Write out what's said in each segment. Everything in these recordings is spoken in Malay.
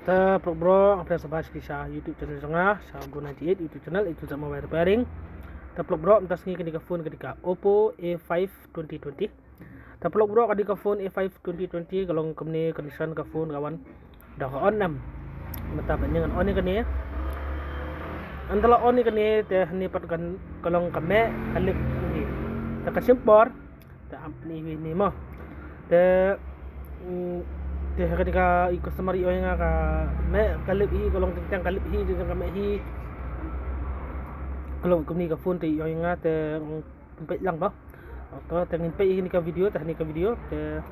Ta bro apa sabas kisah YouTube channel janga sa Go98 YouTube channel itu sama mobile repairing. Ta bro entas ni ketika phone ketika Oppo A5 2020. Ta bro ketika phone A5 2020 kalau company condition ka phone kawan dah on nam. Mata banyak on ni kani. Antara on ni kani teh ni patkan kalau kame alip ni. Ta kasimpor ta ampni ni mo. Ta teh ketika customer iyo nga ka me kalip hi kolong tentang kalip hi dengan kami hi kolong kami ka phone te iyo nga te pempet lang ba atau tengin pe ini ka video teh ni ka video te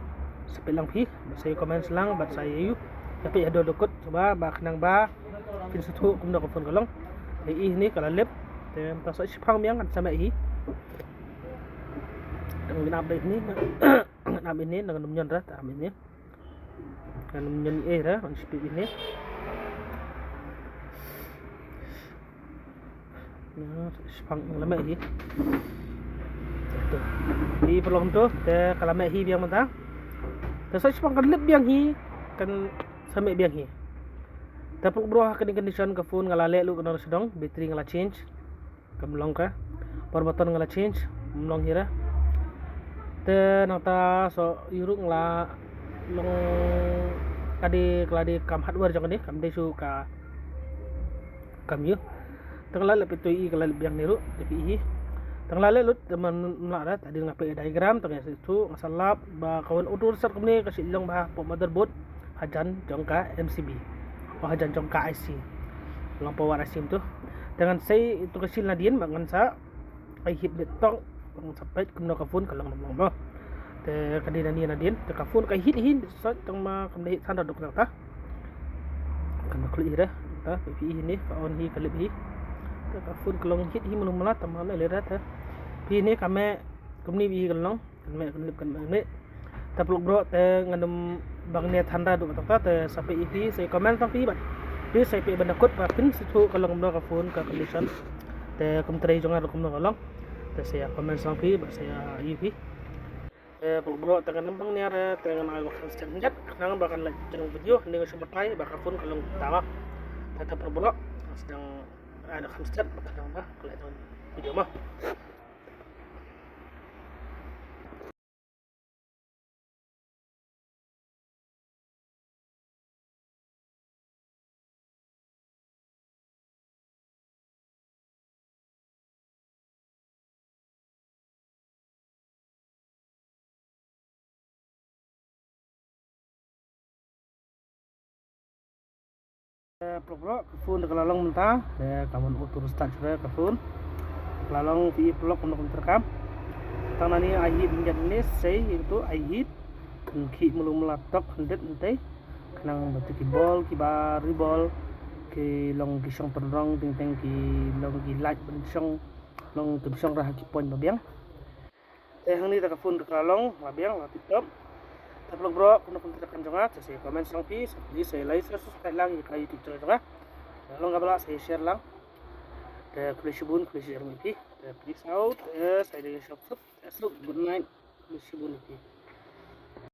sepet lang hi saya comment lang bat saya yu tapi ada dokot coba ba kenang ba pin satu kum ka phone kolong te ini kala lip te pasok sipang miang kan sama hi dengan update ni update ni dengan menyon ra ta update ni kan menjadi era on speed ini nah sepang lama hi di pelong tu te kalama hi biang mata te so sepang kan lep biang hi kan same biang hi te puk bro kan condition ka phone ngalale lu kan sedang battery ngala change kamlong ka power button ngala change mlong hira te nata so yuruk ngala long kadi keladi kam hardware jangan ni kam desu ka kam yu tenglah lepi toi kalau biang niru tapi tenglah lut teman melara tadi ngapai diagram tengah situ ngasalap ba kawan utur sar kemni kasih long ba po motherboard hajan jongka MCB hajan jongka IC long power IC tu dengan saya itu kasih ladien bangan sa ai hit betong bang sampai kena ka phone kalau ngomong ba te kadina ni nadien te ka phone ka hit so tang ma kam hit sanda dok ta kan makli ira ta pi ni ka on hi kalib hi te ka phone kelong hit hi mulum mala tam le ra ta pi ni kame kumni bi kelong kan me kan lip kan me ta plug bro te ngandum bang ne thanda dok ta te sampai iti saya komen tang pi ba pi saya pi benda kut pa pin situ kelong ka phone ka condition te kum trai jonga kum kelong te saya komen sang pi ba saya pi bro tangan nembang ni ada tangan aku akan sedang kenang bakal lanjut video dengan semetai bakal pun kalau tawa tetap bro sedang ada hamster bakal nambah kalau video mah bro phone kelalong mentah ya kawan utur start ke phone kelalong vi vlog untuk terekam tangan ni ahi minjat ni saya itu ahi ki mulum laptop hendet nanti kenang batu ki bol ki bar bol ki long ki song penrong ting ting ki long ki light pensong long pensong rah ki point babiang hang ni tak phone kelalong babiang la tiktok tapi bro kena tekan jonga saya komen sang pi jadi saya like subscribe lang di YouTube channel jonga long gabla saya share lang the klishibun klishir mi pi peace out saya dari shop good night klishibun pi